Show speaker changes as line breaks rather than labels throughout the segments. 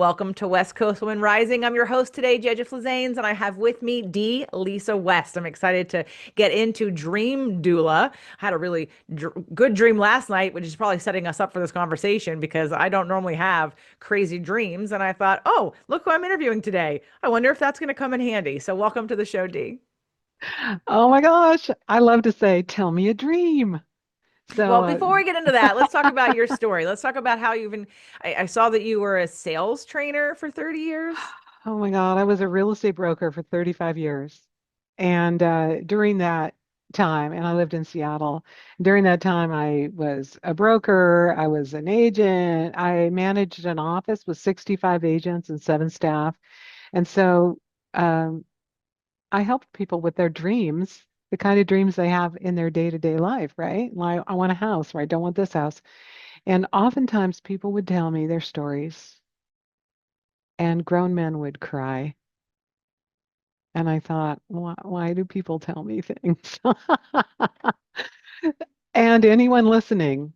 Welcome to West Coast Women Rising. I'm your host today, Jedja Flazanes, and I have with me Lisa West. I'm excited to get into Dream Doula. I had a really good dream last night, which is probably setting us up for this conversation because I don't normally have crazy dreams. And I thought, oh, look who I'm interviewing today. I wonder if that's going to come in handy. So, welcome to the show, Dee.
Oh my gosh, I love to say, tell me a dream. So,
Well, before we get into that, let's talk about your story. Let's talk about how you've been. I saw that you were a sales trainer for 30 years.
oh my God, I was a real estate broker for 35 years. And during that time, and I lived in Seattle, during that time, I was a broker, I was an agent, I managed an office with 65 agents and seven staff. And so um, I helped people with their dreams, the kind of dreams they have in their day-to-day life, right? Like, I want a house, or I don't want this house. And oftentimes people would tell me their stories, and grown men would cry. And I thought, why do people tell me things? And anyone listening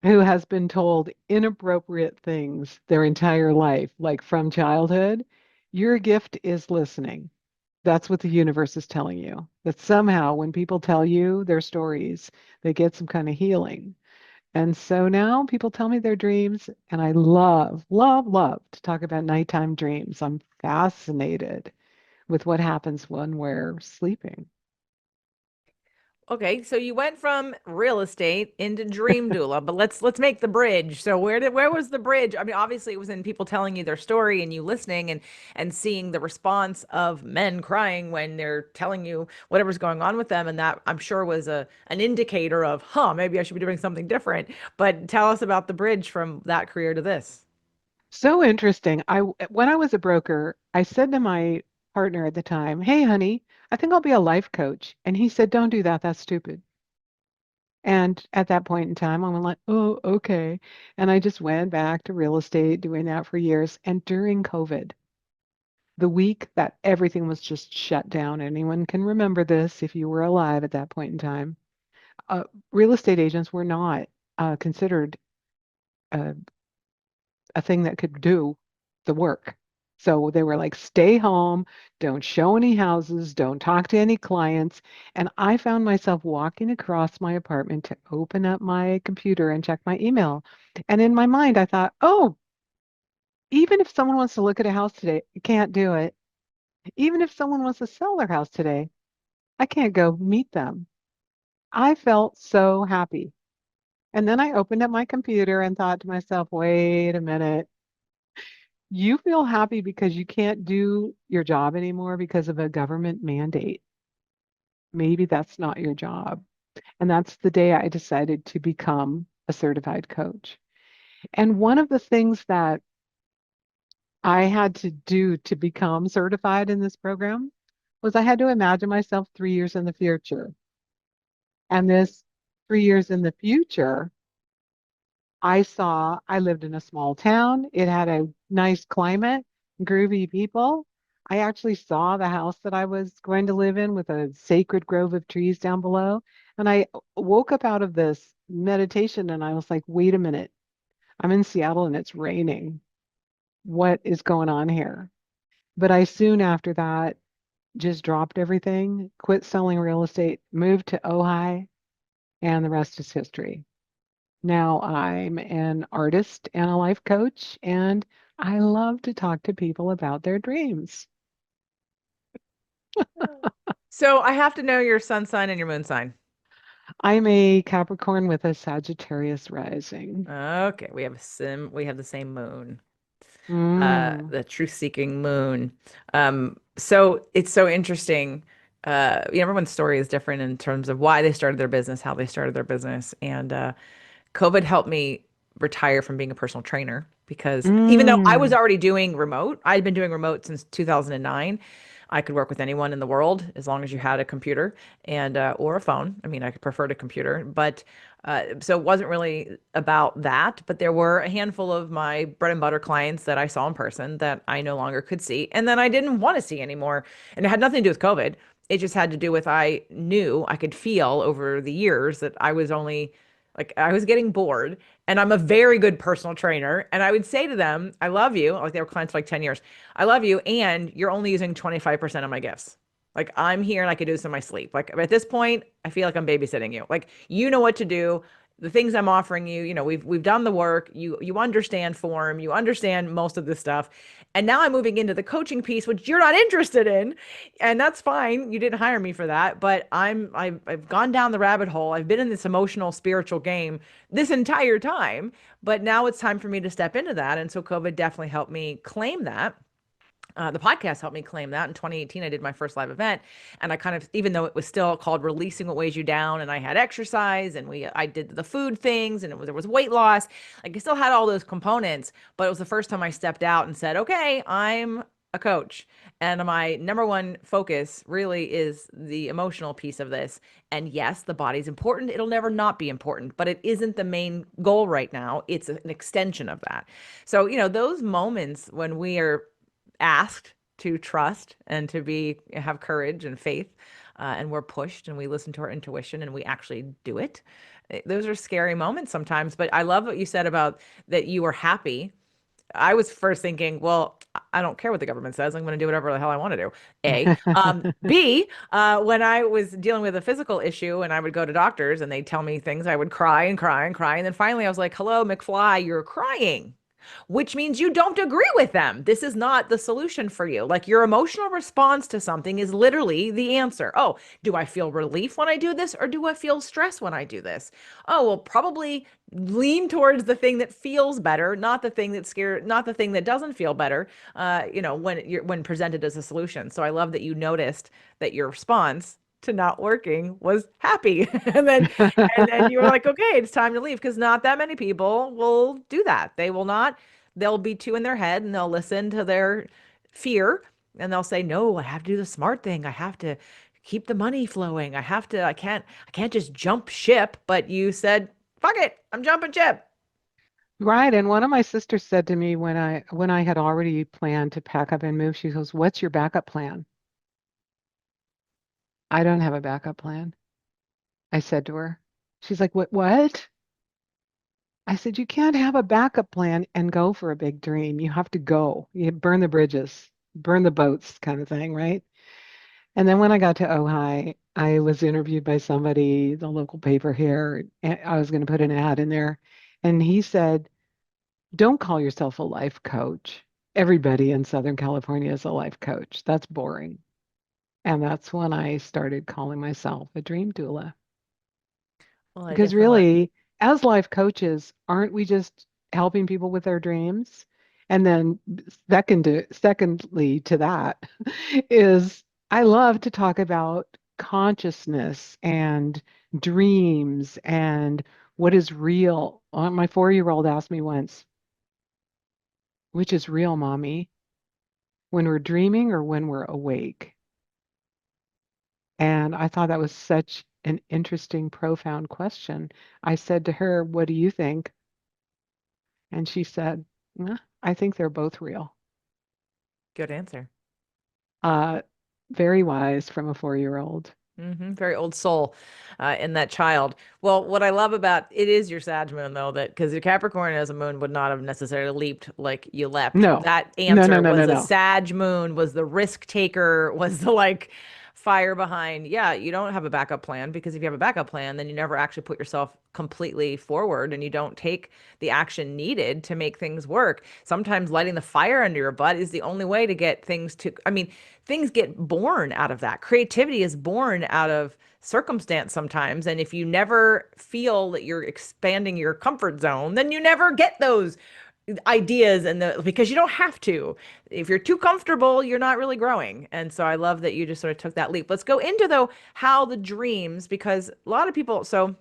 who has been told inappropriate things their entire life, like from childhood, your gift is listening. That's what the universe is telling you. That somehow, when people tell you their stories, they get some kind of healing. And so now people tell me their dreams, and I love, love, love to talk about nighttime dreams. I'm fascinated with what happens when we're sleeping.
Okay, so you went from real estate into Dream Doula, but let's make the bridge. So where was the bridge? I mean, obviously it was in people telling you their story and you listening and seeing the response of men crying when they're telling you whatever's going on with them, and that I'm sure was a an indicator of, huh, maybe I should be doing something different. But tell us about the bridge from that career to this.
So interesting. When I was a broker, I said to my partner at the time, "Hey, honey, I think I'll be a life coach." And he said, "Don't do that. That's stupid." And at that point in time, I'm like, "Oh, okay." And I just went back to real estate, doing that for years. And during COVID, the week that everything was just shut down, anyone can remember this if you were alive at that point in time, uh, real estate agents were not considered uh, a thing that could do the work. So they were like, stay home, don't show any houses, don't talk to any clients. And I found myself walking across my apartment to open up my computer and check my email. And in my mind, I thought, oh, even if someone wants to look at a house today, I can't do it. Even if someone wants to sell their house today, I can't go meet them. I felt so happy. And then I opened up my computer and thought to myself, wait a minute. You feel happy because you can't do your job anymore because of a government mandate. Maybe that's not your job. And that's the day I decided to become a certified coach. And one of the things that I had to do to become certified in this program was I had to imagine myself 3 years in the future. And this 3 years in the future, I lived in a small town. It had a nice climate, groovy people. I actually saw the house that I was going to live in with a sacred grove of trees down below. And I woke up out of this meditation and I was like, wait a minute, I'm in Seattle and it's raining. What is going on here? But I soon after that just dropped everything, quit selling real estate, moved to Ojai, and the rest is history. Now I'm an artist and a life coach, and I love to talk to people about their dreams.
So I have to know your sun sign and your moon sign.
I'm a Capricorn with a Sagittarius rising.
Okay, we have the same moon.
Mm.
The truth-seeking moon. So it's so interesting. Everyone's story is different in terms of why they started their business, how they started their business, and COVID helped me retire from being a personal trainer because even though I was
Mm.
already doing remote, I'd been doing remote since 2009. I could work with anyone in the world as long as you had a computer and or a phone. I mean, I could prefer a computer, but so it wasn't really about that. But there were a handful of my bread and butter clients that I saw in person that I no longer could see, and then I didn't want to see anymore. And it had nothing to do with COVID. It just had to do with I knew I could feel over the years that I was only Like I was getting bored, and I'm a very good personal trainer. And I would say to them, I love you. Like they were clients for like 10 years. I love you. And you're only using 25% of my gifts. Like I'm here and I could do this in my sleep. Like at this point, I feel like I'm babysitting you. Like you know what to do. The things I'm offering you, we've done the work. You understand form, you understand most of this stuff. And now I'm moving into the coaching piece, which you're not interested in. And that's fine. You didn't hire me for that, but I've gone down the rabbit hole. I've been in this emotional spiritual game this entire time, but now it's time for me to step into that. And so COVID definitely helped me claim that. The podcast helped me claim that. In 2018, I did my first live event, and I kind of, even though it was still called "Releasing What Weighs You Down," and I had exercise, and I did the food things, and there was weight loss. Like I still had all those components, but it was the first time I stepped out and said, "Okay, I'm a coach, and my number one focus really is the emotional piece of this. And yes, the body's important; it'll never not be important, but it isn't the main goal right now. It's an extension of that. So, those moments when we are asked to trust and to be have courage and faith, and we're pushed and we listen to our intuition and we actually do it. Those are scary moments sometimes, but I love what you said about that you were happy. I was first thinking, well, I don't care what the government says. I'm going to do whatever the hell I want to do. A. B. When I was dealing with a physical issue and I would go to doctors and they'd tell me things, I would cry and cry and cry. And then finally I was like, hello, McFly, you're crying, which means you don't agree with them. This is not the solution for you. Like your emotional response to something is literally the answer. Oh, do I feel relief when I do this or do I feel stress when I do this? Oh, well, probably lean towards the thing that feels better, not the thing that's scared, not the thing that doesn't feel better, when presented as a solution. So I love that you noticed that your response to not working was happy. And then you were like, okay, it's time to leave, because not that many people will do that. They will not. They'll be too in their head and they'll listen to their fear and they'll say, no, I have to do the smart thing. I have to keep the money flowing. I can't just jump ship. But you said, fuck it, I'm jumping ship.
Right. And one of my sisters said to me when I had already planned to pack up and move, she goes, "What's your backup plan?" I don't have a backup plan, I said to her. She's like, "What? I said, "You can't have a backup plan and go for a big dream. You have to go. You burn the bridges, burn the boats kind of thing, right?" And then when I got to Ojai, I was interviewed by somebody, the local paper here, and I was going to put an ad in there. And he said, "Don't call yourself a life coach. Everybody in Southern California is a life coach. That's boring." And that's when I started calling myself a dream doula.
Well, I
Because
definitely want.
really, as life coaches, aren't we just helping people with their dreams? And then secondly to that is I love to talk about consciousness and dreams and what is real. My 4-year-old asked me once, which is real, mommy, when we're dreaming or when we're awake? And I thought that was such an interesting, profound question. I said to her, "What do you think?" And she said, "I think they're both real."
Good answer.
Uh, Very wise from a 4-year-old.
Very old soul in that child. Well, what I love about it is your Sag moon, though, that because your Capricorn as a moon would not have necessarily leaped like you leapt.
No,
That
no, no,
answer
no, no,
was a
no.
Sag moon, was the risk taker, was the like fire behind. Yeah, you don't have a backup plan, because if you have a backup plan, then you never actually put yourself completely forward and you don't take the action needed to make things work. Sometimes lighting the fire under your butt is the only way to get things to, I mean, things get born out of that. Creativity is born out of circumstance sometimes. And if you never feel that you're expanding your comfort zone, then you never get those ideas, because you don't have to. If you're too comfortable, you're not really growing. And so I love that you just sort of took that leap. Let's go into though how the dreams, because a lot of people, so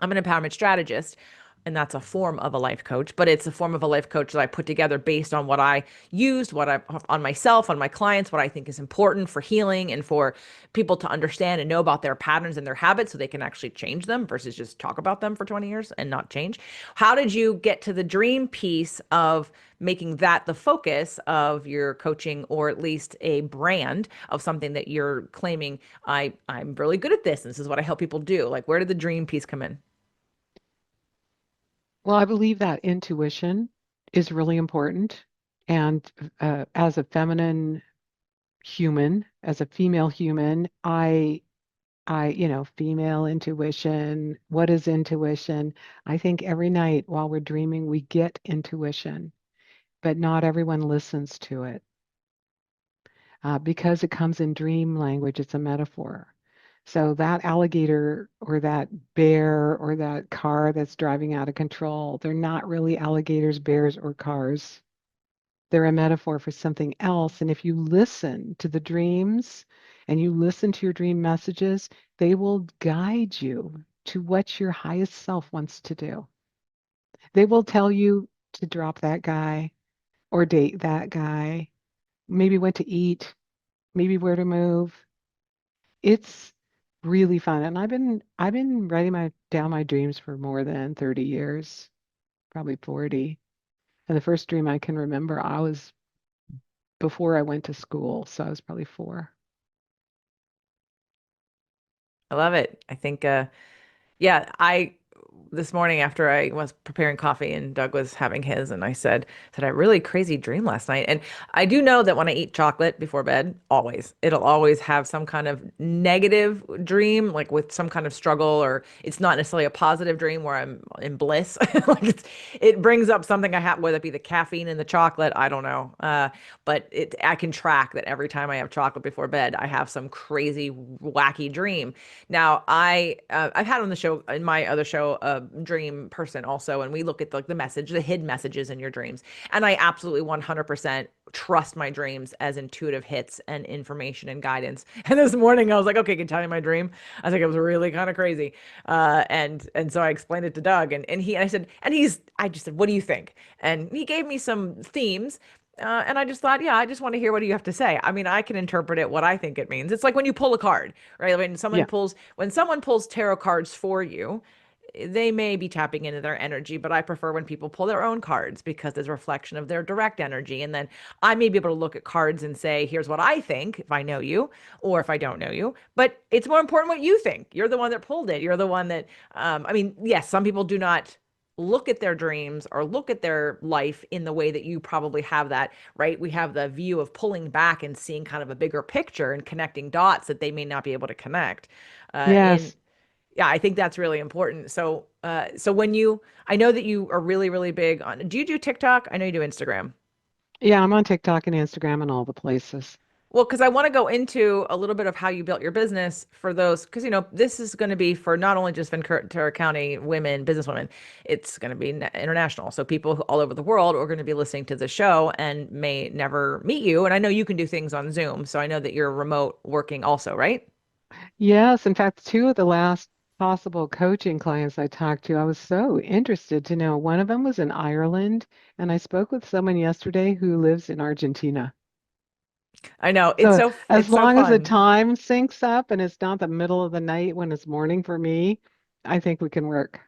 I'm an empowerment strategist, and that's a form of a life coach, but it's a form of a life coach that I put together based on what I used, what I on myself, on my clients, what I think is important for healing and for people to understand and know about their patterns and their habits so they can actually change them versus just talk about them for 20 years and not change. How did you get to the dream piece of making that the focus of your coaching, or at least a brand of something that you're claiming, I'm really good at this, and this is what I help people do? Like, where did the dream piece come in?
Well, I believe that intuition is really important. And as a feminine human, as a female human, female intuition. What is intuition? I think every night while we're dreaming, we get intuition, but not everyone listens to it because it comes in dream language. It's a metaphor. So that alligator or that bear or that car that's driving out of control, they're not really alligators, bears, or cars. They're a metaphor for something else. And if you listen to the dreams and you listen to your dream messages, they will guide you to what your highest self wants to do. They will tell you to drop that guy or date that guy, maybe what to eat, maybe where to move. It's really fun. And I've been writing my down my dreams for more than 30 years, probably 40. And the first dream I can remember, I was before I went to school, so I was probably 4.
I love it. I think yeah, I this morning after I was preparing coffee and Doug was having his, and I said I had a really crazy dream last night. And I do know that when I eat chocolate before bed, always, it'll always have some kind of negative dream, like with some kind of struggle, or it's not necessarily a positive dream where I'm in bliss. Like it brings up something I have, whether it be the caffeine in the chocolate, I don't know. But I can track that every time I have chocolate before bed, I have some crazy, wacky dream. Now, I've had on the show in my other show a dream person also, and we look at the message, the hidden messages in your dreams, and I absolutely 100% trust my dreams as intuitive hits and information and guidance. And this morning I was like, okay, can you tell me my dream? I think it was really kind of crazy, and so I explained it to Doug, and I said, I just said, what do you think? And he gave me some themes. And I just thought, yeah, I just want to hear what you have to say. I mean, I can interpret it what I think it means. It's like when you pull a card, right?
Yeah.
When someone pulls tarot cards for you, they may be tapping into their energy, but I prefer when people pull their own cards because there's a reflection of their direct energy. And then I may be able to look at cards and say, here's what I think if I know you or if I don't know you. But it's more important what you think. You're the one that pulled it. You're the one that, I mean, yes, some people do not look at their dreams or look at their life in the way that you probably have that, right? We have the view of pulling back and seeing kind of a bigger picture and connecting dots that they may not be able to connect. In
Yes.
Yeah, I think that's really important. So when I know that you are really, really big on, do you do TikTok? I know you do Instagram.
Yeah, I'm on TikTok and Instagram and all the places.
Well, because I want to go into a little bit of how you built your business for those, because this is going to be for not only just Ventura County women, businesswomen, it's going to be international. So people all over the world are going to be listening to the show and may never meet you. And I know you can do things on Zoom, so I know that you're remote working also, right?
Yes, in fact, 2 of the last possible coaching clients I talked to, I was so interested to know. One of them was in Ireland, and I spoke with someone yesterday who lives in Argentina.
I know
So as
it's so
long as the
fun.
time syncs up and it's not the middle of the night when it's morning for me, I think we can work.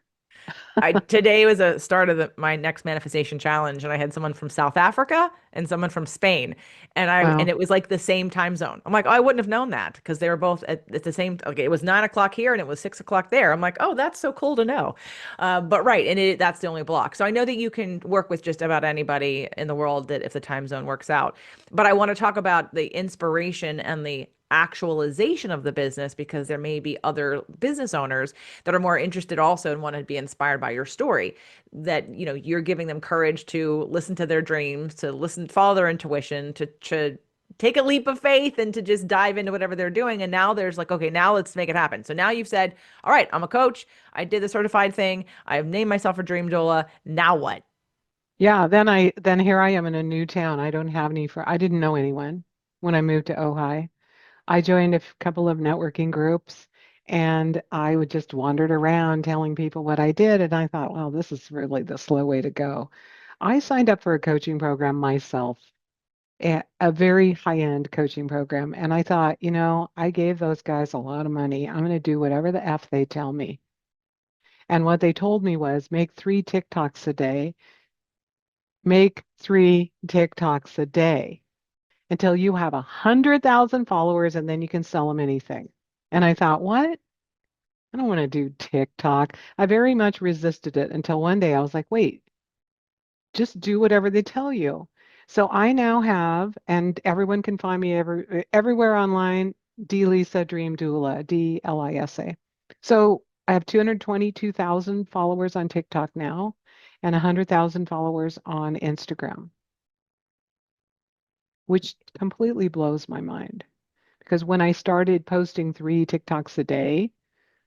I Today was a start of my next manifestation challenge, and I had someone from South Africa and someone from Spain, and
Wow.
it was like the same time zone. I'm like, oh, I wouldn't have known that because they were both at the same. Okay, it was 9 o'clock here and it was 6 o'clock there. I'm like, oh, that's so cool to know. But right, and that's the only block. So I know that you can work with just about anybody in the world that if the time zone works out. But I want to talk about the inspiration and the actualization of the business because there may be other business owners that are more interested also and want to be inspired by your story, that you're giving them courage to listen to their dreams, to follow their intuition, to take a leap of faith and to just dive into whatever they're doing. And now there's like, okay, now let's make it happen. So now you've said, all right, I'm a coach, I did the certified thing, I've named myself a dream doula, now what?
Yeah, then here I am in a new town. I don't have any for I didn't know anyone when I moved to Ojai. I joined a couple of networking groups and I would just wandered around telling people what I did. And I thought, well, this is really the slow way to go. I signed up for a coaching program myself, a very high-end coaching program. And I thought, I gave those guys a lot of money. I'm going to do whatever the F they tell me. And what they told me was make 3 TikToks a day, make 3 TikToks a day until you have 100,000 followers and then you can sell them anything. And I thought, what? I don't want to do TikTok. I very much resisted it until one day I was like, wait, just do whatever they tell you. So I now have, and everyone can find me everywhere online, D Lisa Dream Doula, DLISA. So I have 222,000 followers on TikTok now and 100,000 followers on Instagram, which completely blows my mind. Because when I started posting 3 TikToks a day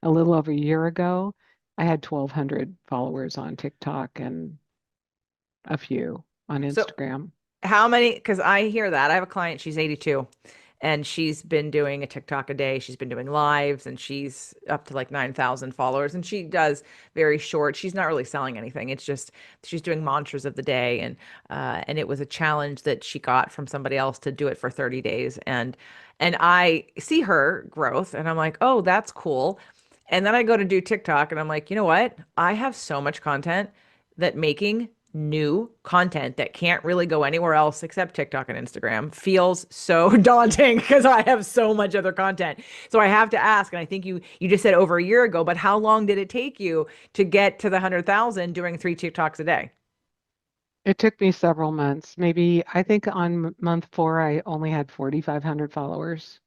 a little over a year ago, I had 1,200 followers on TikTok and a few on
So
Instagram.
how many? Because I hear that. I have a client, she's 82, and she's been doing a TikTok a day. She's been doing lives, and she's up to like 9,000 followers. And she does very short. She's not really selling anything. It's just she's doing mantras of the day, and it was a challenge that she got from somebody else to do it for 30 days. And I see her growth, and I'm like, oh, that's cool. And then I go to do TikTok, and I'm like, you know what? I have so much content that making new content that can't really go anywhere else except TikTok and Instagram feels so daunting because I have so much other content. So I have to ask, and I think you just said over a year ago, but how long did it take you to get to the 100,000 doing 3 TikToks a day?
It took me several months. Maybe I think on month 4, I only had 4,500 followers.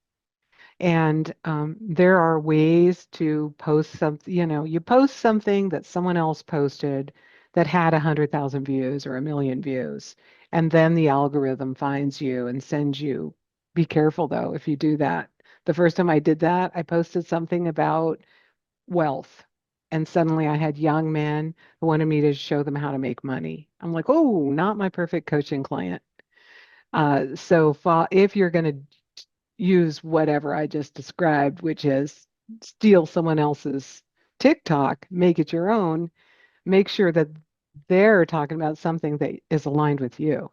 And there are ways to post something, you post something that someone else posted that had 100,000 views or a million views. And then the algorithm finds you and sends you. Be careful though, if you do that. The first time I did that, I posted something about wealth. And suddenly I had young men who wanted me to show them how to make money. I'm like, oh, not my perfect coaching client. If you're going to use whatever I just described, which is steal someone else's TikTok, make it your own, make sure that they're talking about something that is aligned with you.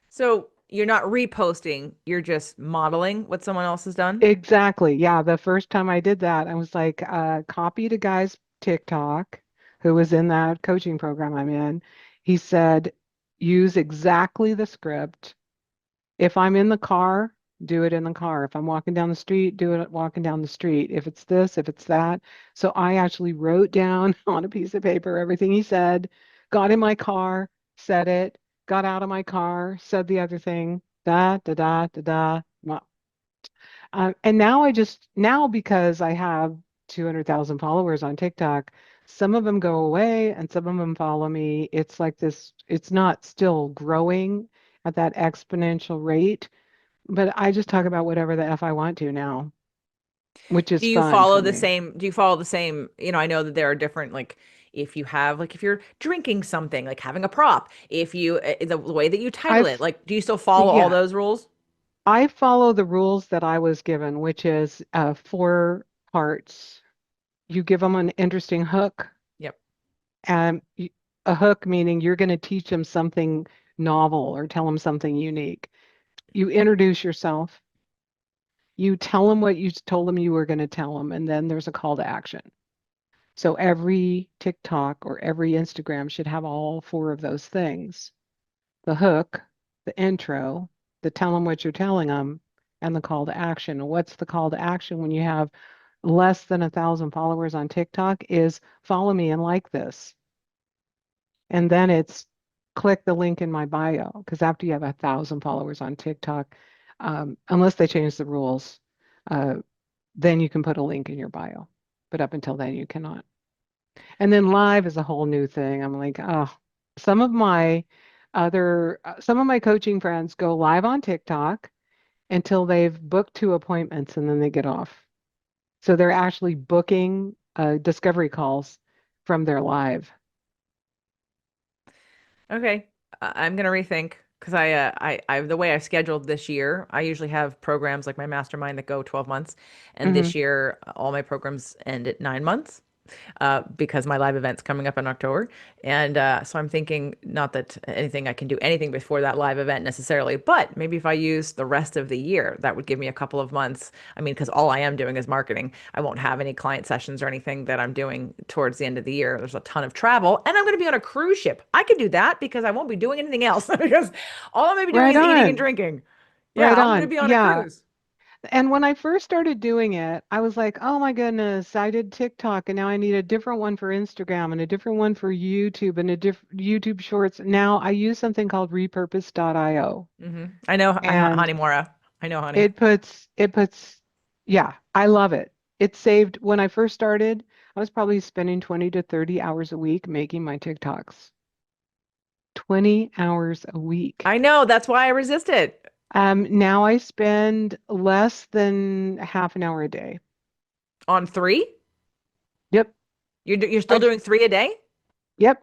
So you're not reposting, you're just modeling what someone else has done.
Exactly. Yeah. The first time I did that, I was like, copied a guy's TikTok who was in that coaching program I'm in. He said, use exactly the script. If I'm in the car, do it in the car. If I'm walking down the street, do it walking down the street. If it's this, if it's that. So I actually wrote down on a piece of paper everything he said, got in my car, said it, got out of my car, said the other thing, da, da, da, da, da. And now now because I have 200,000 followers on TikTok, some of them go away and some of them follow me. It's like this, it's not still growing at that exponential rate, but I just talk about whatever the F I want to now, which is fun for me.
Do you follow the same, I know that there are different like if you have like if you're drinking something, like having a prop, if you the way that you title it,
I've,
like do you still follow all
yeah,
those rules?
I follow the rules that I was given, which is 4 parts. You give them an interesting hook,
Yep.
and a hook meaning you're going to teach them something novel or tell them something unique. You introduce yourself, you tell them what you told them you were going to tell them, and then there's a call to action. So every TikTok or every Instagram should have all 4 of those things: the hook, the intro, the tell them what you're telling them, and the call to action. And what's the call to action when you have less than 1,000 followers on TikTok is follow me and like this. And then it's click the link in my bio because after you have 1,000 followers on TikTok, unless they change the rules, uh, then you can put a link in your bio. But up until then, you cannot. And then live is a whole new thing. I'm like, oh, some of my coaching friends go live on TikTok until they've booked 2 appointments and then they get off. So they're actually booking discovery calls from their live.
Okay. I'm gonna rethink because I the way I scheduled this year, I usually have programs like my mastermind that go 12 months, and
Hmm.
this year all my programs end at 9 months. Because my live event's coming up in October. And so I'm thinking, not that anything I can do anything before that live event necessarily, but maybe if I use the rest of the year, that would give me a couple of months. I mean, because all I am doing is marketing. I won't have any client sessions or anything that I'm doing towards the end of the year. There's a ton of travel, and I'm going to be on a cruise ship. I could do that because I won't be doing anything else because all I'm going to be doing
Right
is eating and
on.
drinking. Yeah,
Right
I'm going to
on.
be on a
Yeah.
cruise.
And when I first started doing it, I was like, oh my goodness, I did TikTok and now I need a different one for Instagram and a different one for YouTube and a different YouTube Shorts. Now I use something called repurpose.io
I know
and
Honey. I know Honey.
it puts yeah, I love it. It saved when I first started, I was probably spending 20 to 30 hours a week making my TikToks. 20 hours a week.
I know, that's why I resist it.
Now I spend less than half an hour a day.
On three?
Yep.
You're
I
still doing three a day?
Yep.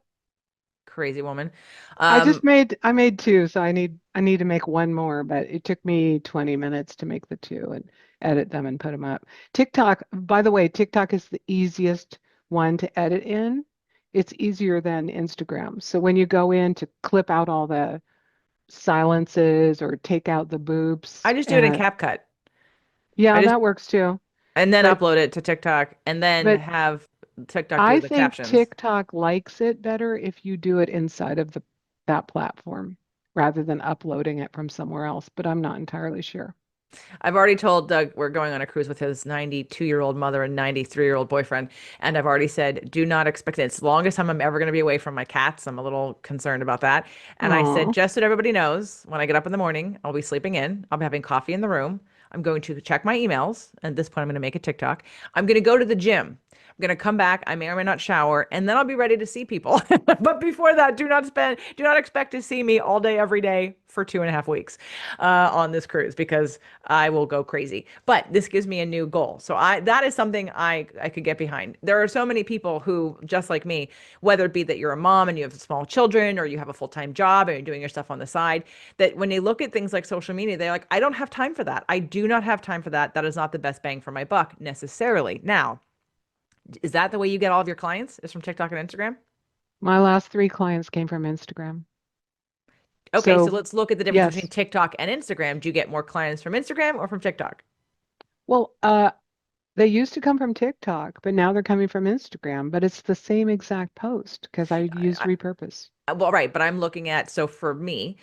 Crazy woman.
I
Um,
made two, so I need to make one more, but it took me 20 minutes to make the two and edit them and put them up. TikTok, by the way, TikTok is the easiest one to edit in. It's easier than Instagram. So when you go in to clip out all the silences or take out the
I
boops,
just do it in CapCut. I
yeah,
just
that works too.
and then
But
upload it to TikTok and then
but
have TikTok do
I
the
think
captions.
TikTok likes it better if you do it inside of the that platform rather than uploading it from somewhere else, but I'm not entirely sure.
I've already told Doug we're going on a cruise with his 92-year-old mother and 93-year-old boyfriend. And I've already said, do not expect it. It's the longest time I'm ever going to be away from my cats. I'm a little concerned about that. And I said,
Oh,
just so that everybody knows, when I get up in the morning, I'll be sleeping in. I'll be having coffee in the room. I'm going to check my emails. At this point, I'm going to make a TikTok. I'm going to go to the gym. I'm going to come back. I may or may not shower, and then I'll be ready to see people. But before that, do not expect to see me all day, every day for 2.5 weeks on this cruise because I will go crazy. But this gives me a new goal. So that is something I could get behind. There are so many people who, just like me, whether it be that you're a mom and you have small children or you have a full-time job and you're doing your stuff on the side, that when they look at things like social media, they're like, I don't have time for that. I do not have time for that. That is not the best bang for my buck necessarily. Now, is that the way you get all of your clients? Is from TikTok and Instagram?
my last three clients came from Instagram.
Okay, so
So,
let's look at the difference between
yes.
TikTok and Instagram. Do you get more clients from Instagram or from TikTok?
Well, they used to come from TikTok, but now they're coming from Instagram, but it's the same exact post because I used repurpose.
Well, right, but I'm looking at, so for me,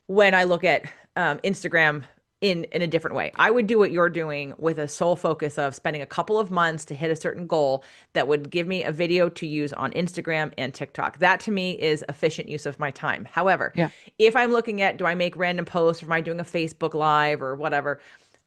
when I look at Instagram in a different way. I would do what you're doing with a sole focus of spending a couple of months to hit a certain goal that would give me a video to use on Instagram and TikTok. That to me is efficient use of my time. However,
Yeah.
if I'm looking at, do I make random posts or am I doing a Facebook live or whatever,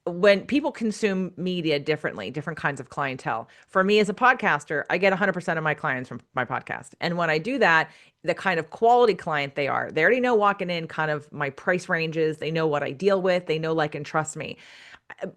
when people consume media differently, different kinds of clientele. For me as a podcaster, I get 100% of my clients from my podcast. And when I do that, the kind of quality client they are, they already know walking in kind of my price ranges. They know what I deal with. They know, like, and trust me.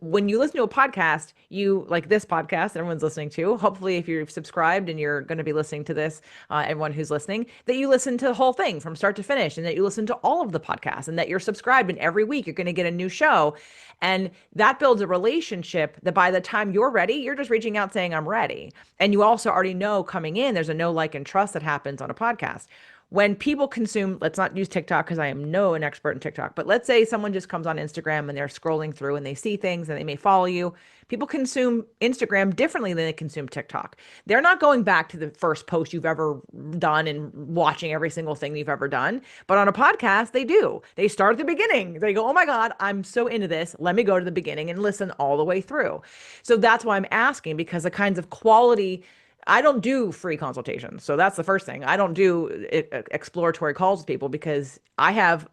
When you listen to a podcast, you like this podcast everyone's listening to. Hopefully, if you've subscribed and you're going to be listening to this, everyone who's listening, that you listen to the whole thing from start to finish and that you listen to all of the podcasts and that you're subscribed and every week you're going to get a new show. And that builds a relationship that by the time you're ready, you're just reaching out saying, I'm ready. And you also already know coming in, there's a know, like, and trust that happens on a podcast. When people consume, let's not use TikTok because I am no an expert in TikTok, but let's say someone just comes on Instagram and they're scrolling through and they see things and they may follow you. People consume Instagram differently than they consume TikTok. They're not going back to the first post you've ever done and watching every single thing you've ever done. But on a podcast, they do. They start at the beginning. They go, oh my God, I'm so into this. Let me go to the beginning and listen all the way through. So that's why I'm asking, because the kinds of quality, I don't do free consultations. So that's the first thing. I don't do exploratory calls with people because I have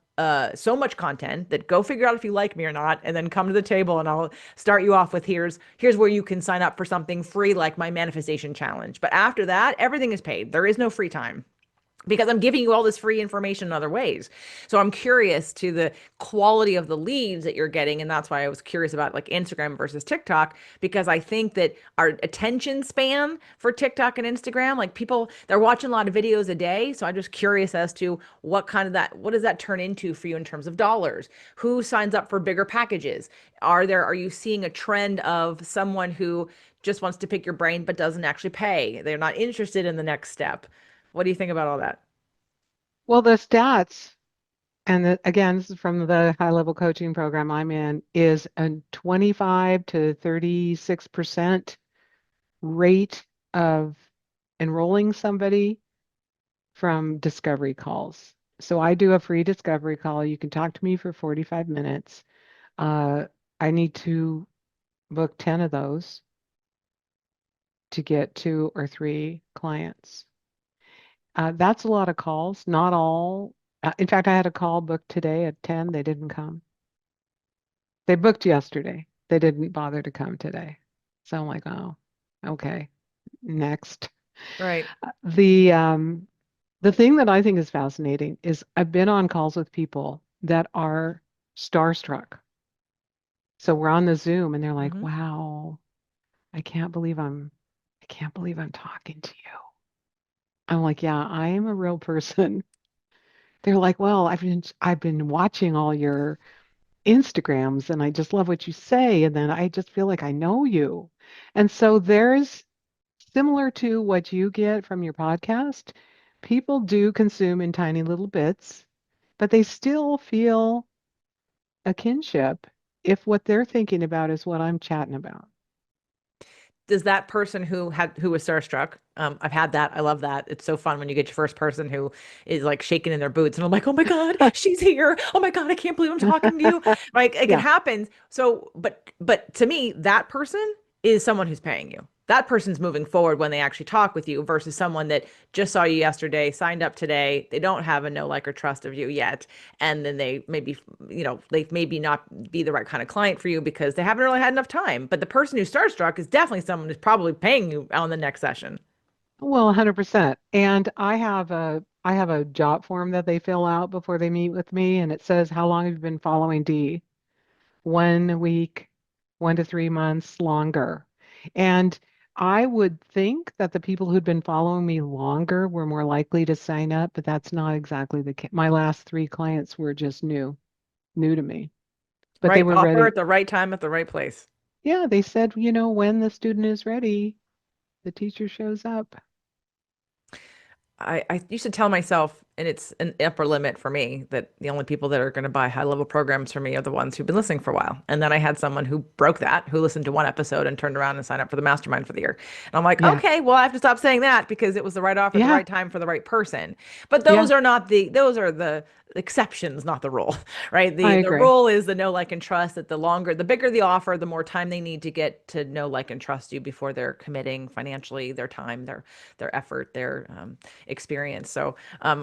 so much content that go figure out if you like me or not, and then come to the table and I'll start you off with here's where you can sign up for something free like my manifestation challenge. But after that, everything is paid. There is no free time because I'm giving you all this free information in other ways. So I'm curious to the quality of the leads that you're getting. And that's why I was curious about like Instagram versus TikTok, because I think that our attention span for TikTok and Instagram, like people, they're watching a lot of videos a day. So I'm just curious as to what does that turn into for you in terms of dollars? Who signs up for bigger packages? Are you seeing a trend of someone who just wants to pick your brain but doesn't actually pay? They're not interested in the next step. What do you think about all that?
Well, the stats, and again, this is from the high level coaching program I'm in, is a 25 to 36% rate of enrolling somebody from discovery calls. So I do a free discovery call. You can talk to me for 45 minutes. I need to book 10 of those to get 2 or 3 clients. That's a lot of calls. Not all. In fact, I had a call booked today at 10. They didn't come. They booked yesterday. They didn't bother to come today. So I'm like, oh, okay, next.
Right.
The thing that I think is fascinating is I've been on calls with people that are starstruck. So we're on the Zoom and they're like,
Hmm.
wow, I can't believe I can't believe I'm talking to you. I'm like, yeah, I am a real person. They're like, well, I've been watching all your Instagrams and I just love what you say. And then I just feel like I know you. And so there's similar to what you get from your podcast, people do consume in tiny little bits, but they still feel a kinship if what they're thinking about is what I'm chatting about.
Does that person who was starstruck, I've had that. I love that. It's so fun when you get your first person who is like shaking in their boots and I'm like, oh my God, she's here. Oh my God, I can't believe I'm talking to you. Like it
Yeah.
happens. So but to me, that person is someone who's paying you. That person's moving forward when they actually talk with you versus someone that just saw you yesterday, signed up today. They don't have a no like or trust of you yet. And then they maybe, they maybe not be the right kind of client for you because they haven't really had enough time. But the person who's starstruck is definitely someone who's probably paying you on the next session.
Well, 100%. And I have a job form that they fill out before they meet with me, and it says, how long have you been following Dee? 1 week, 1 to 3 months, longer. And I would think that the people who'd been following me longer were more likely to sign up, but that's not exactly the case. My last 3 clients were just new to me, but they
Right
were
offer
ready.
at the right time at the right place.
Yeah, they said, when the student is ready, the teacher shows up.
I used to tell myself, and it's an upper limit for me, that the only people that are going to buy high level programs for me are the ones who've been listening for a while. And then I had someone who broke that, who listened to one episode and turned around and signed up for the mastermind for the year. And I'm like,
Yeah,
okay, well, I have to stop saying that because it was the right offer at the
yeah,
right time for the right person. But
yeah,
those are the exceptions, not the rule, right?
I
The
agree.
rule is the know, like, and trust that the bigger the offer, the more time they need to get to know, like, and trust you before they're committing financially, their time, their effort, their experience. So,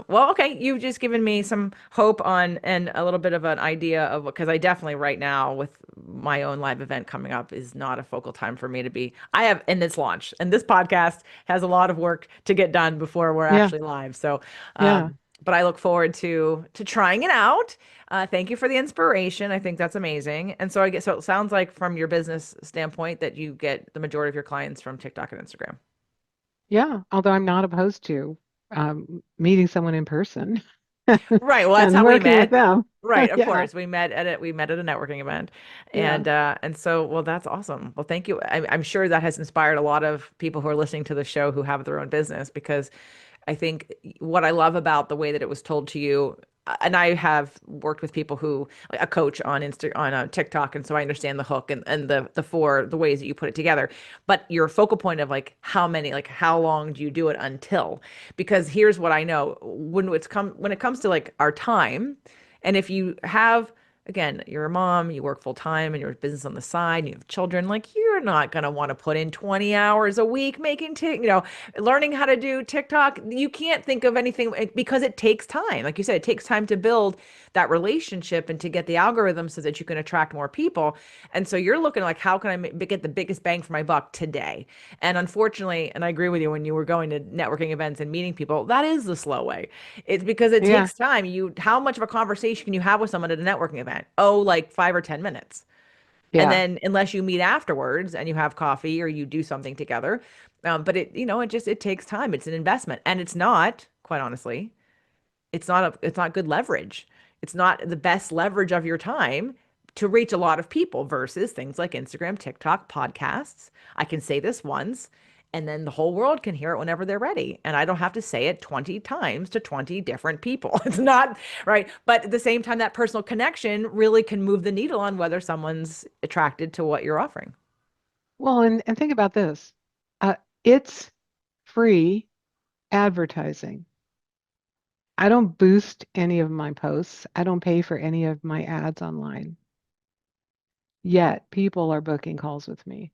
well, okay, you've just given me some hope on and a little bit of an idea of because I definitely right now with my own live event coming up is not a focal time for me to be. I have in its launch, and this podcast has a lot of work to get done before we're
Yeah,
actually live. So,
yeah,
but I look forward to trying it out. Thank you for the inspiration. I think that's amazing. And so I guess so. It sounds like from your business standpoint that you get the majority of your clients from TikTok and Instagram.
yeah. Although I'm not opposed to meeting someone in person
Right. Well, that's
and
how we
working with
met.
them.
Right, of
Yeah,
course. We met at a networking event.
yeah,
And so well that's awesome. Well, thank you. I'm sure that has inspired a lot of people who are listening to the show who have their own business because I think what I love about the way that it was told to you, and I have worked with people who, like a coach on TikTok, and so I understand the hook and the ways that you put it together. But your focal point of like how long do you do it until? Because here's what I know when it comes to like our time, and if you have again, you're a mom, you work full time and your business on the side, you have children, like you're not going to want to put in 20 hours a week making, learning how to do TikTok. You can't think of anything because it takes time. Like you said, it takes time to build that relationship and to get the algorithm so that you can attract more people. And so you're looking like, how can I get the biggest bang for my buck today? And unfortunately, and I agree with you when you were going to networking events and meeting people, that is the slow way. It's because it
yeah,
takes time. How much of a conversation can you have with someone at a networking event? Oh, like 5 or 10 minutes. And
yeah.
then unless you meet afterwards and you have coffee or you do something together, but it takes time. It's an investment, and it's not, quite honestly, it's not good leverage. It's not the best leverage of your time to reach a lot of people versus things like Instagram, TikTok, podcasts. I can say this once and then the whole world can hear it whenever they're ready. And I don't have to say it 20 times to 20 different people. It's not right. But at the same time, that personal connection really can move the needle on whether someone's attracted to what you're offering.
Well, and think about this. Uh, it's free advertising. I don't boost any of my posts. I don't pay for any of my ads online. Yet people are booking calls with me.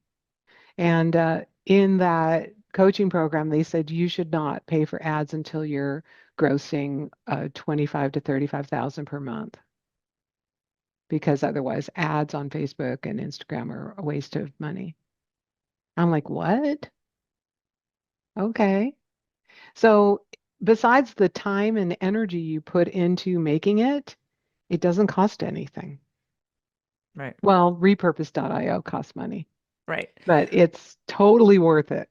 And in that coaching program, they said you should not pay for ads until you're grossing 25 to 35,000 per month, because otherwise ads on Facebook and Instagram are a waste of money. I'm like, what? Okay. So besides the time and energy you put into making it, it doesn't cost anything.
Right.
Well, repurpose.io costs money,
Right.
but it's totally worth it.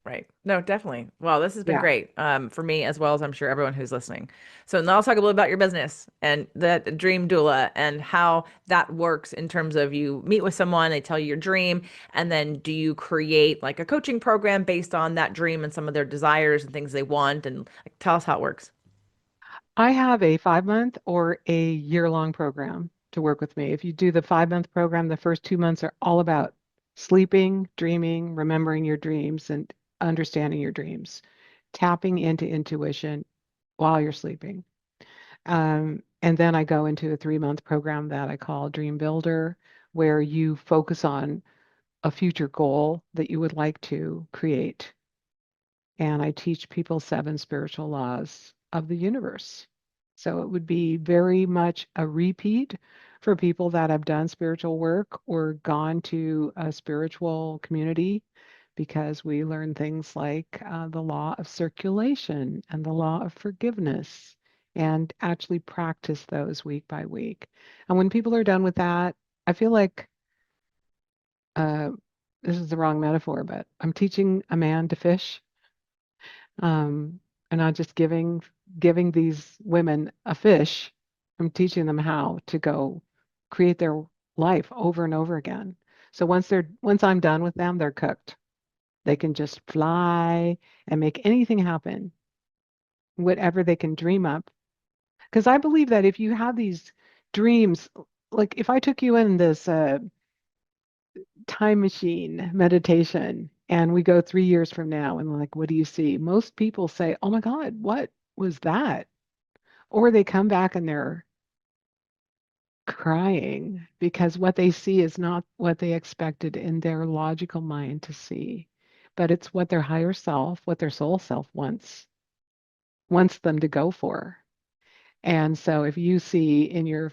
Right. No, definitely. Well, this has been
Yeah.
great for me as well as I'm sure everyone who's listening. So now let's talk a little about your business and that dream doula and how that works in terms of you meet with someone, they tell you your dream, and then do you create like a coaching program based on that dream and some of their desires and things they want? And like, tell us how it works.
I have a 5 month or a year-long program to work with me. If you do the 5 month program, the first 2 months are all about sleeping, dreaming, remembering your dreams, and understanding your dreams, tapping into intuition while you're sleeping. And then I go into a 3 month program that I call Dream Builder, where you focus on a future goal that you would like to create. And I teach people 7 spiritual laws of the universe. So it would be very much a repeat for people that have done spiritual work or gone to a spiritual community, because we learn things like the law of circulation and the law of forgiveness and actually practice those week by week. And when people are done with that, I feel like uh, this is the wrong metaphor, but I'm teaching a man to fish, and not just giving these women a fish. I'm teaching them how to go create their life over and over again. So once I'm done with them, they're cooked. They can just fly and make anything happen, whatever they can dream up. Because I believe that if you have these dreams, like if I took you in this time machine meditation and we go 3 years from now and like, what do you see? Most people say, oh my God, what was that? Or they come back and they're crying because what they see is not what they expected in their logical mind to see, but it's what their higher self, what their soul self wants them to go for. And so if you see in your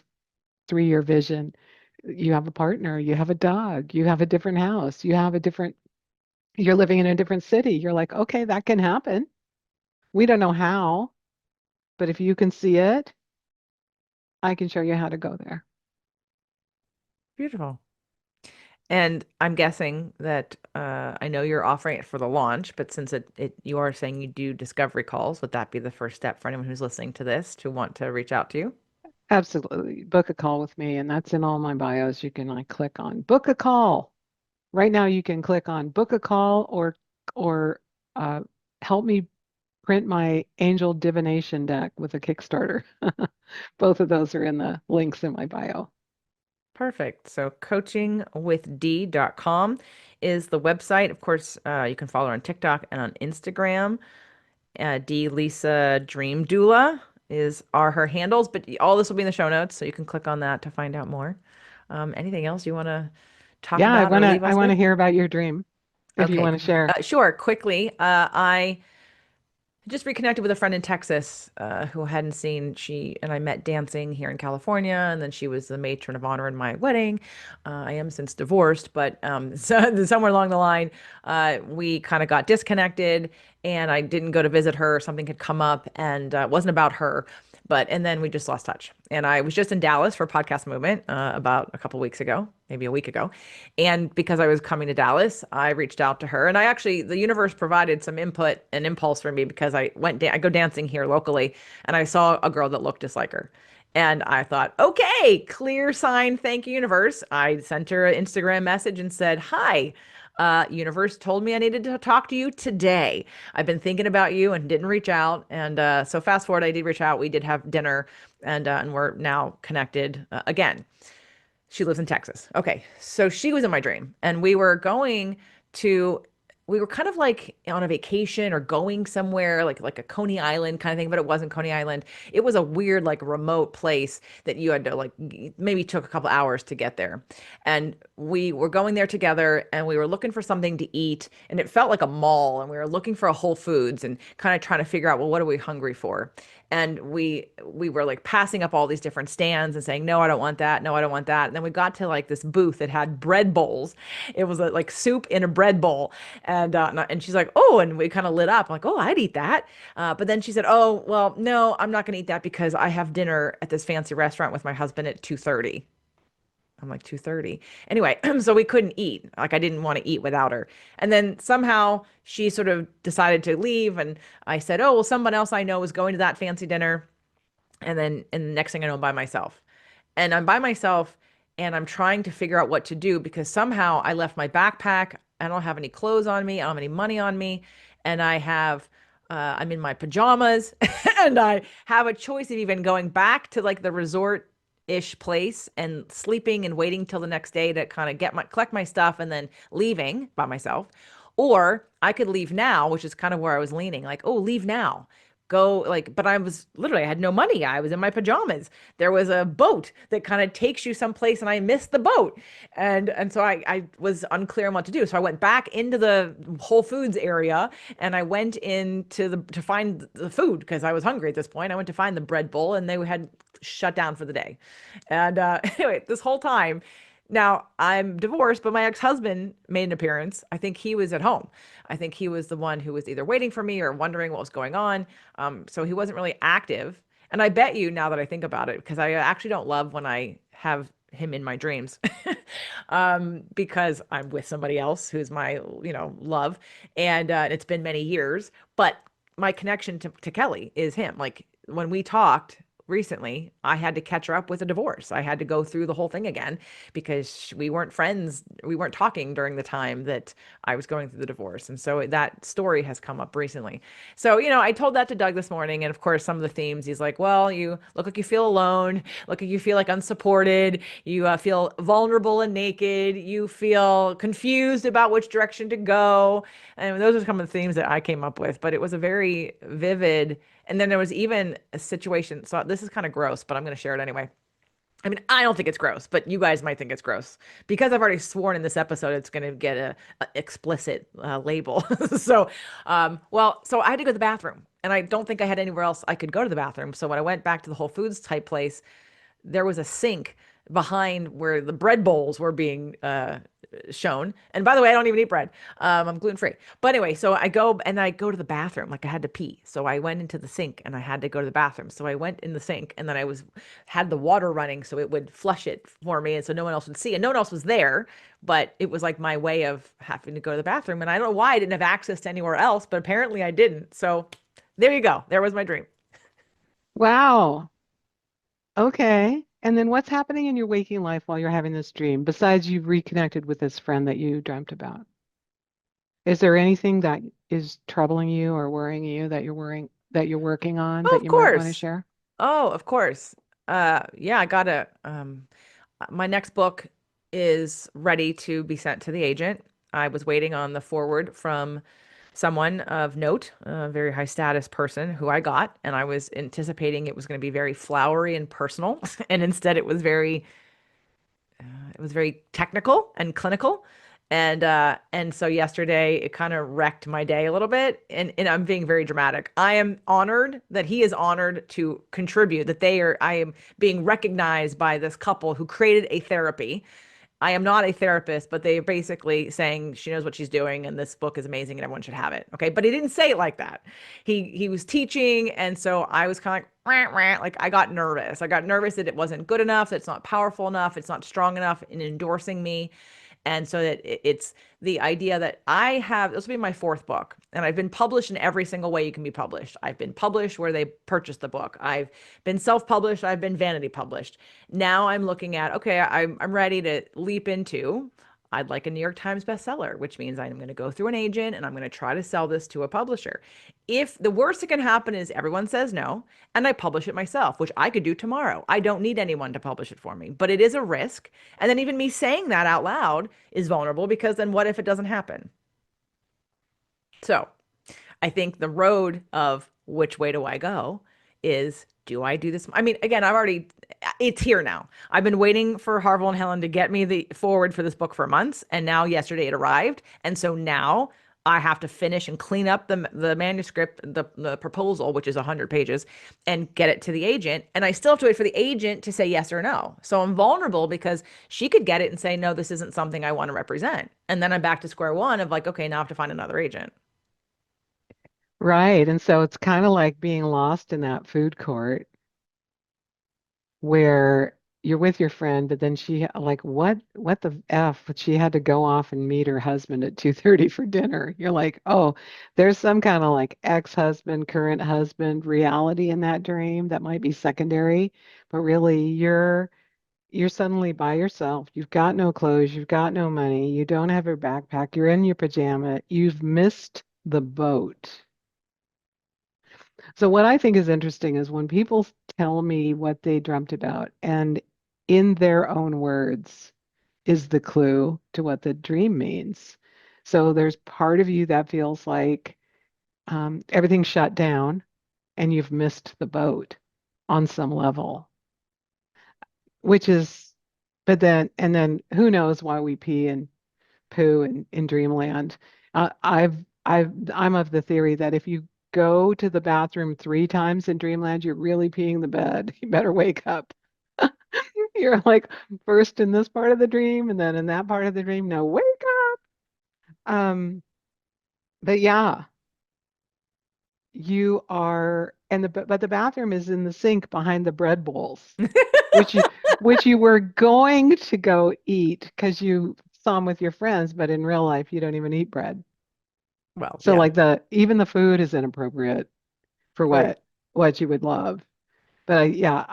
3 year vision, you have a partner, you have a dog, you have a different house, you're living in a different city. You're like, okay, that can happen. We don't know how, but if you can see it, I can show you how to go there.
Beautiful. And I'm guessing that I know you're offering it for the launch, but since you are saying you do discovery calls, would that be the first step for anyone who's listening to this to want to reach out to you?
Absolutely. Book a call with me, and that's in all my bios. You can like click on book a call. Right now you can click on book a call or uh, help me print my angel divination deck with a Kickstarter. Both of those are in the links in my bio.
Perfect. So coachingwithd.com is the website. Of course, you can follow her on TikTok and on Instagram. D Lisa Dream Doula are her handles, but all this will be in the show notes, so you can click on that to find out more. Anything else you want to talk
Yeah,
about or leave
I
us
want to
with?
hear about your dream if you
Okay,
want to share.
sure. Quickly, I just reconnected with a friend in Texas who I hadn't seen. She and I met dancing here in California, and then she was the matron of honor in my wedding. I am since divorced, but so, somewhere along the line, we kind of got disconnected, and I didn't go to visit her. Something had come up, and it wasn't about her. And then we just lost touch. And I was just in Dallas for Podcast Movement about a couple weeks ago, maybe a week ago. And because I was coming to Dallas, I reached out to her. And the universe provided some input and impulse for me because I go dancing here locally and I saw a girl that looked just like her. And I thought, okay, clear sign. Thank you, universe. I sent her an Instagram message and said, hi. Universe told me I needed to talk to you today. I've been thinking about you and didn't reach out. And so fast forward, I did reach out. We did have dinner, and we're now connected again. She lives in Texas. Okay. So she was in my dream and we were going to we were kind of like on a vacation or going somewhere like a Coney Island kind of thing, but it wasn't Coney Island. It was a weird like remote place that you had to like maybe took a couple hours to get there. And we were going there together and we were looking for something to eat and it felt like a mall and we were looking for a Whole Foods and kind of trying to figure out, well, what are we hungry for? And we were like passing up all these different stands and saying, no, I don't want that. No, I don't want that. And then we got to like this booth that had bread bowls. It was like soup in a bread bowl. And she's like, oh, and we kind of lit up. I'm like, oh, I'd eat that. But then she said, oh, well, no, I'm not going to eat that because I have dinner at this fancy restaurant with my husband at 2:30. I'm like 2:30. Anyway, so we couldn't eat. Like I didn't want to eat without her. And then somehow she sort of decided to leave and I said, "Oh, well someone else I know is going to that fancy dinner." And the next thing I know I'm by myself. And I'm by myself and I'm trying to figure out what to do because somehow I left my backpack. I don't have any clothes on me. I don't have any money on me. And I'm in my pajamas and I have a choice of even going back to like the resort-ish place and sleeping and waiting till the next day to kind of collect my stuff and then leaving by myself. Or I could leave now, which is kind of where I was leaning, like, oh, leave now go like but I was literally I had no money. I was in my pajamas. There was a boat that kind of takes you someplace and I missed the boat. And so I was unclear on what to do. So I went back into the Whole Foods area and I went into the to find the food because I was hungry at this point. I went to find the bread bowl and they had shut down for the day. And anyway, this whole time now I'm divorced, but my ex-husband made an appearance. I think he was at home. I think he was the one who was either waiting for me or wondering what was going on. So he wasn't really active. And I bet you now that I think about it, because I actually don't love when I have him in my dreams, because I'm with somebody else who's my, love. And it's been many years. But my connection to Kelly is him. Like when we talked recently, I had to catch her up with a divorce. I had to go through the whole thing again because we weren't friends. We weren't talking during the time that I was going through the divorce. And so that story has come up recently. So, I told that to Doug this morning. And of course, some of the themes, he's like, well, you look like you feel alone, look like you feel like unsupported, you feel vulnerable and naked, you feel confused about which direction to go. And those are some of the themes that I came up with. But it was a very vivid and then there was even a situation. So this is kind of gross, but I'm going to share it anyway. I mean, I don't think it's gross, but you guys might think it's gross because I've already sworn in this episode it's going to get a explicit label. So I had to go to the bathroom, and I don't think I had anywhere else I could go to the bathroom. So when I went back to the Whole Foods type place, there was a sink behind where the bread bowls were being shown. And by the way, I don't even eat bread. I'm gluten free. But anyway, so I go to the bathroom like I had to pee. So I went into the sink and I had to go to the bathroom. So I went in the sink and then had the water running so it would flush it for me and so no one else would see and no one else was there. But it was like my way of having to go to the bathroom. And I don't know why I didn't have access to anywhere else, but apparently I didn't. So there you go. There was my dream.
Wow. Okay. And then what's happening in your waking life while you're having this dream, besides you've reconnected with this friend that you dreamt about? Is there anything that is troubling you or worrying you that you're working on
Oh,
that
of
you might want to
course.
share?
Oh, of course. Yeah, I gotta. My next book is ready to be sent to the agent. I was waiting on the forward from someone of note, a very high status person who I got, and I was anticipating it was going to be very flowery and personal, and instead it was very technical and clinical. And so yesterday it kind of wrecked my day a little bit. And I'm being very dramatic. I am honored that he is honored to contribute, I am being recognized by this couple who created a therapy. I am not a therapist, but they're basically saying she knows what she's doing and this book is amazing and everyone should have it. Okay. But he didn't say it like that. He was teaching, and so I was kind of like, "Wah, wah," like I got nervous. I got nervous that it wasn't good enough, that it's not powerful enough, it's not strong enough in endorsing me. And so that it's the idea that this will be my fourth book, and I've been published in every single way you can be published. I've been published where they purchased the book. I've been self-published. I've been vanity published. Now I'm looking at, okay, I'm ready to leap into, I'd like a New York Times bestseller, which means I'm going to go through an agent and I'm going to try to sell this to a publisher. If the worst that can happen is everyone says no, and I publish it myself, which I could do tomorrow. I don't need anyone to publish it for me, but it is a risk. And then even me saying that out loud is vulnerable because then what if it doesn't happen? So I think the road of which way do I go is, do I do this? I mean, again, it's here now. I've been waiting for Harville and Helen to get me the forward for this book for months. And now yesterday it arrived. And so now I have to finish and clean up the manuscript, the proposal, which is 100 pages, and get it to the agent. And I still have to wait for the agent to say yes or no. So I'm vulnerable because she could get it and say, no, this isn't something I want to represent. And then I'm back to square one of like, okay, now I have to find another agent.
Right. And so it's kind of like being lost in that food court where you're with your friend, but then she like what the F? But she had to go off and meet her husband at 2:30 for dinner. You're like, oh, there's some kind of like ex-husband, current husband reality in that dream that might be secondary, but really you're suddenly by yourself. You've got no clothes, you've got no money, you don't have your backpack, you're in your pajama, you've missed the boat. So, what I think is interesting is when people tell me what they dreamt about, and in their own words is the clue to what the dream means. So, there's part of you that feels like everything's shut down and you've missed the boat on some level, which is, and then who knows why we pee and poo in dreamland. I'm of the theory that if you go to the bathroom 3 times in dreamland, you're really peeing the bed. You better wake up. You're like first in this part of the dream and then in that part of the dream. No, wake up. But yeah, you are, and but the bathroom is in the sink behind the bread bowls, which you which you were going to go eat because you saw them with your friends, but in real life you don't even eat bread.
Well,
So
yeah.
like even the food is inappropriate for
Right.
what you would love. But yeah,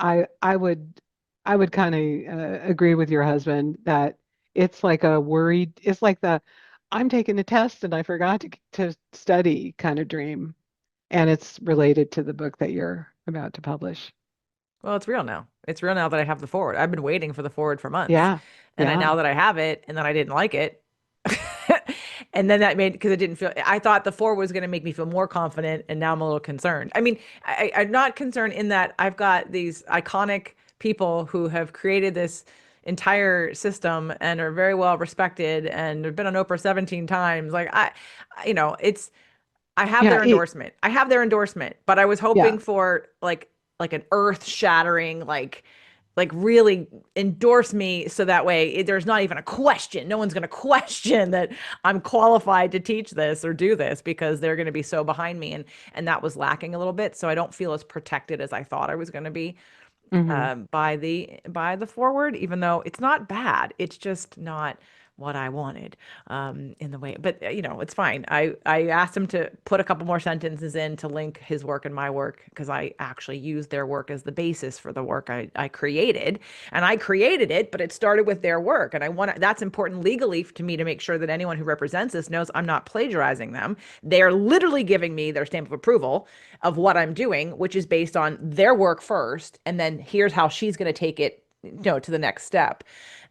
I would kind of agree with your husband that it's like a worried, it's like the I'm taking a test and I forgot to study kind of dream. And it's related to the book that you're about to publish.
Well, it's real now. It's real now that I have the forward. I've been waiting for the forward for months.
Yeah.
And I
Yeah.
now that I have it and then I didn't like it. And then that made because it didn't feel I thought the forward was going to make me feel more confident and now I'm a little concerned. I mean, I'm not concerned in that I've got these iconic people who have created this entire system and are very well respected and have been on Oprah 17 times. Like it's I have
Yeah.
their endorsement. I have their endorsement, but I was
Yeah.
hoping for like an earth-shattering like really endorse me so that way there's not even a question. No one's going to question that I'm qualified to teach this or do this because they're going to be so behind me and that was lacking a little bit, so I don't feel as protected as I thought I was going to be
Hmm.
by the forward, even though it's not bad. It's just not what I wanted in the way. But it's fine. I asked him to put a couple more sentences in to link his work and my work because I actually used their work as the basis for the work I created, and I created it, but it started with their work, and I want that's important legally to me to make sure that anyone who represents this knows I'm not plagiarizing them. They're literally giving me their stamp of approval of what I'm doing, which is based on their work first, and then here's how she's going to take it, to the next step.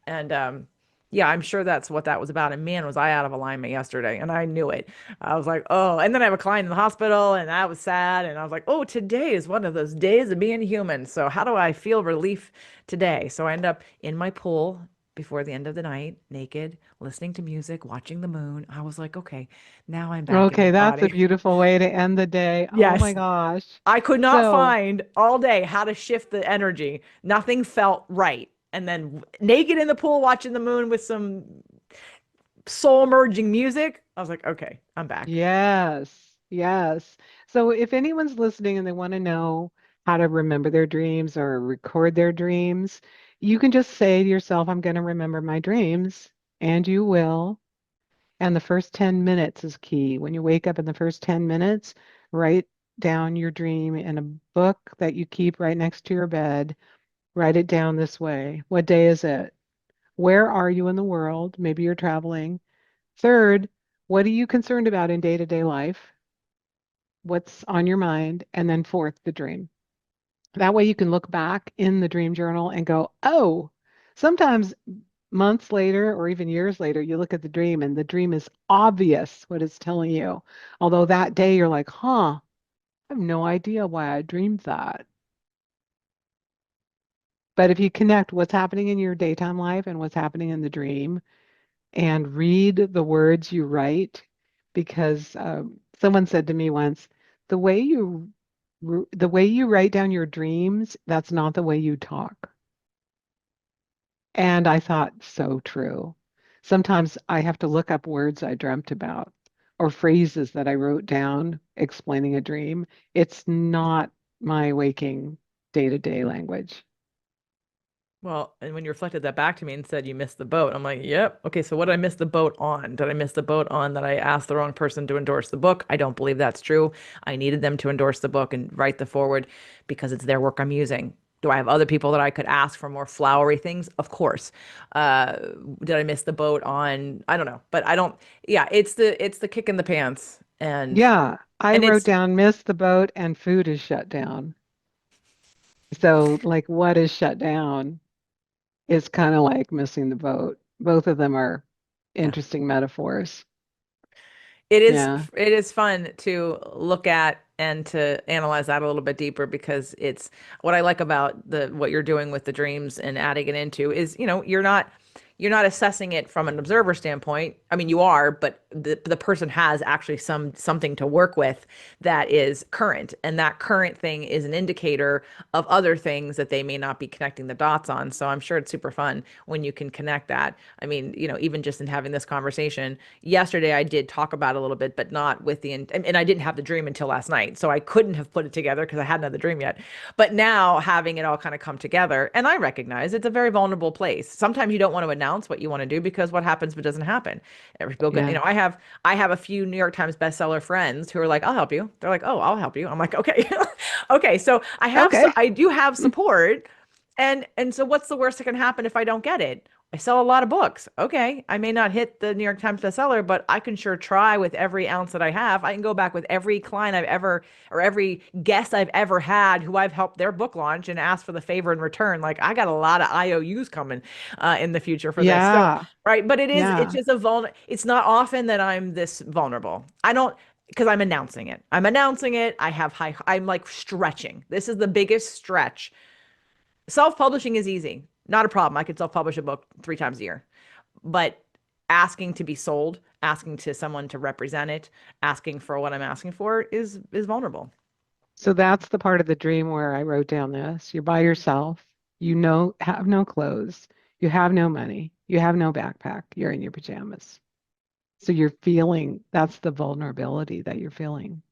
And yeah, I'm sure that's what that was about. And man, was I out of alignment yesterday, and I knew it. I was like, oh, and then I have a client in the hospital, and that was sad. And I was like, oh, today is one of those days of being human. So how do I feel relief today? So I end up in my pool before the end of the night, naked, listening to music, watching the moon. I was like, okay, now I'm back in my
Okay, that's a
body.
beautiful way to end the day. Oh my
Yes.
gosh.
I could not
So,
find all day how to shift the energy. Nothing felt right. And then naked in the pool watching the moon with some soul merging music, I was like, okay, I'm back.
yes, yes. So, if anyone's listening and they want to know how to remember their dreams or record their dreams, you can just say to yourself, I'm going to remember my dreams, and you will. And the first 10 minutes is key. When you wake up in the first 10 minutes, write down your dream in a book that you keep right next to your bed. Write it down this way. What day is it? Where are you in the world? Maybe you're traveling. Third, what are you concerned about in day-to-day life? What's on your mind? And then fourth, the dream. That way you can look back in the dream journal and go, oh, sometimes months later or even years later, you look at the dream and the dream is obvious what it's telling you. Although that day you're like, huh, I have no idea why I dreamed that. But if you connect what's happening in your daytime life and what's happening in the dream and read the words you write, because someone said to me once, the way you the way you write down your dreams, that's not the way you talk. And I thought, so true. Sometimes I have to look up words I dreamt about or phrases that I wrote down explaining a dream. It's not my waking day-to-day language.
Well, and when you reflected that back to me and said you missed the boat, I'm like, yep. Okay, so what did I miss the boat on? Did I miss the boat on that I asked the wrong person to endorse the book? I don't believe that's true. I needed them to endorse the book and write the forward because it's their work I'm using. Do I have other people that I could ask for more flowery things? Of course. Uh, did I miss the boat on? I don't know, but I don't. Yeah, it's the kick in the pants,
Yeah, I
and
wrote
it's
down miss the boat and food is shut down. So, like, what is shut down is kind of like missing the boat. Both of them are
yeah.
interesting metaphors.
It is
Yeah.
it is fun to look at and to analyze that a little bit deeper because it's what I like about the what you're doing with the dreams and adding it into is, you're not assessing it from an observer standpoint. I mean, you are, but the person has actually something to work with that is current, and that current thing is an indicator of other things that they may not be connecting the dots on. So I'm sure it's super fun when you can connect that. I mean, even just in having this conversation yesterday, I did talk about it a little bit, but not with and I didn't have the dream until last night, so I couldn't have put it together because I hadn't had the dream yet. But now having it all kind of come together, and I recognize it's a very vulnerable place. Sometimes you don't want to announce what you want to do because what happens if it doesn't happen?
Yeah.
I have a few New York Times bestseller friends who are like, "I'll help you." They're like, "Oh, I'll help you." I'm like, "Okay, okay." So
Okay.
I do have
Mm.
support, and so what's the worst that can happen if I don't get it? I sell a lot of books. Okay, I may not hit the New York Times bestseller, but I can sure try with every ounce that I have. I can go back with every client I've ever, or every guest I've ever had who I've helped their book launch and ask for the favor in return. Like I got a lot of IOUs coming in the future for this. So,
Yeah.
right, but it's
Yeah.
just it's not often that I'm this vulnerable. I don't, because I'm announcing it. I'm announcing it. I'm like stretching. This is the biggest stretch. Self-publishing is easy. Not a problem. I could self-publish a book 3 times a year. But asking to be sold, asking to someone to represent it, asking for what I'm asking for is vulnerable.
So that's the part of the dream where I wrote down this. You're by yourself. Have no clothes. You have no money. You have no backpack. You're in your pajamas. So you're feeling that's the vulnerability that you're feeling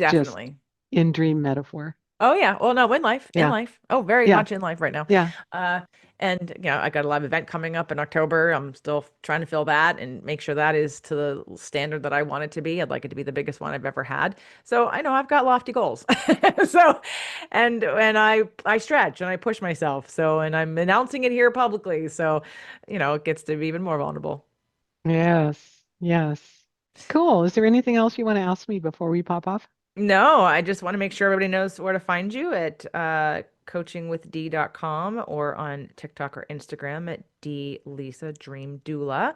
just
Definitely.
in dream metaphor.
Oh yeah. Well, no, in
Yeah.
life. Oh, very
Yeah.
much in life right now.
Yeah.
Uh, and I got a live event coming up in October. I'm still trying to fill that and make sure that is to the standard that I want it to be. I'd like it to be the biggest one I've ever had. So I know I've got lofty goals. So, and I stretch and I push myself. So, and I'm announcing it here publicly. So, it gets to be even more vulnerable.
Yes. Yes. Cool. Is there anything else you want to ask me before we pop off?
No, I just want to make sure everybody knows where to find you at coachingwithdee.com or on TikTok or Instagram at D Lisa Dream Doula.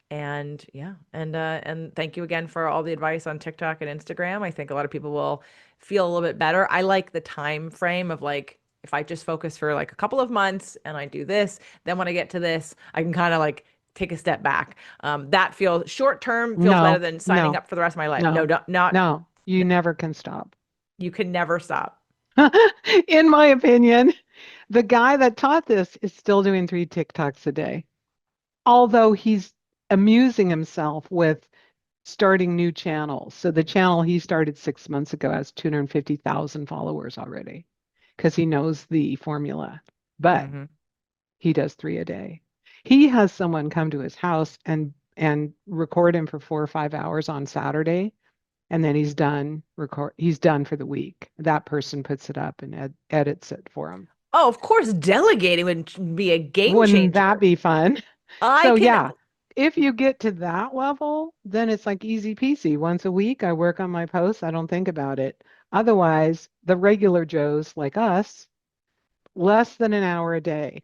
And yeah, and thank you again for all the advice on TikTok and Instagram. I think a lot of people will feel a little bit better. I like the time frame of like if I just focus for like a couple of months and I do this, then when I get to this, I can kind of like take a step back. That feels short term feels better
No.
than signing
No.
up for the rest of my life. No,
No.
not
No. You never can stop.
you can never stop.
In my opinion, the guy that taught this is still doing 3 TikToks a day, although he's amusing himself with starting new channels. So the channel he started 6 months ago has 250,000 followers already because he knows the formula. But
Hmm.
he does 3 a day. He has someone come to his house and record him for 4 or 5 hours on Saturday, and then he's done for the week. That person puts it up and edits it for him.
Oh, of course, delegating would be a game
Wouldn't that
changer.
be fun?
I
So
can,
yeah, if you get to that level, then it's like easy peasy. Once a week, I work on my posts. I don't think about it. Otherwise, the regular Joes like us, less than an hour a day.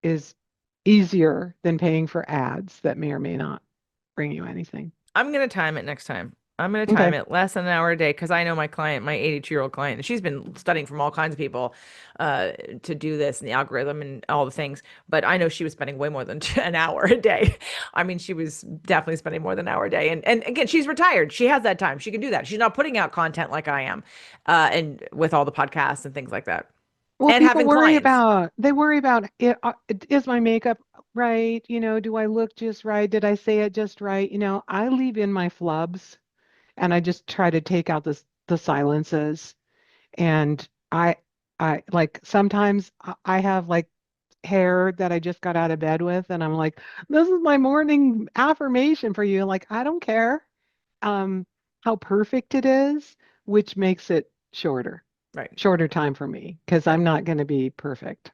is easier than paying for ads that may or may not bring you anything.
I'm gonna time it next time. I'm gonna time
Okay.
it less than an hour a day because I know my client, my 82-year-old client, and she's been studying from all kinds of people to do this and the algorithm and all the things. But I know she was spending way more than an hour a day. I mean, she was definitely spending more than an hour a day. And again, she's retired. She has that time. She can do that. She's not putting out content like I am, and with all the podcasts and things like that,
Well,
and
people
having clients.
worry about is my makeup right? Do I look just right? Did I say it just right? I leave in my flubs and I just try to take out the silences. And I like sometimes I have like hair that I just got out of bed with, and I'm like, this is my morning affirmation for you. Like, I don't care um how perfect it is, which makes it
Right.
shorter time for me because
Right.
I'm not going to be perfect.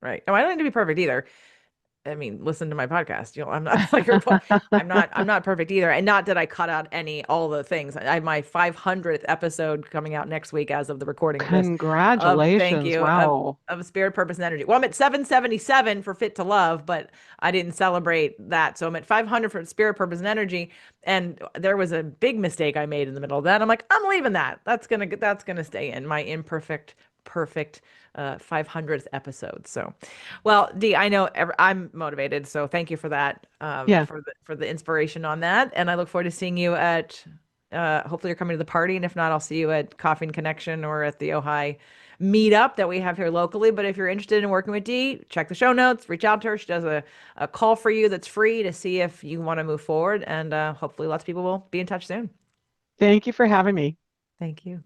Right. Oh, I don't need to be perfect either. I mean, listen to my podcast. I'm not like I'm not perfect either. And not that I cut out all the things. I have my 500th episode coming out next week as of the recording of this. Thank
Congratulations.
you,
Wow.
of Spirit, Purpose, and Energy. Well, I'm at 777 for Fit to Love, but I didn't celebrate that. So I'm at 500 for Spirit, Purpose, and Energy. And there was a big mistake I made in the middle of that. I'm like, I'm leaving that. That's gonna stay in my imperfect, perfect 500th episode. So, well, Dee, I know I'm motivated, so thank you for that,
Yeah.
for the inspiration on that, and I look forward to seeing you at. Hopefully, you're coming to the party, and if not, I'll see you at Coffee and Connection or at the Ojai meetup that we have here locally. But if you're interested in working with Dee, check the show notes, reach out to her. She does a call for you that's free to see if you want to move forward, and hopefully, lots of people will be in touch soon.
Thank you for having me.
Thank you.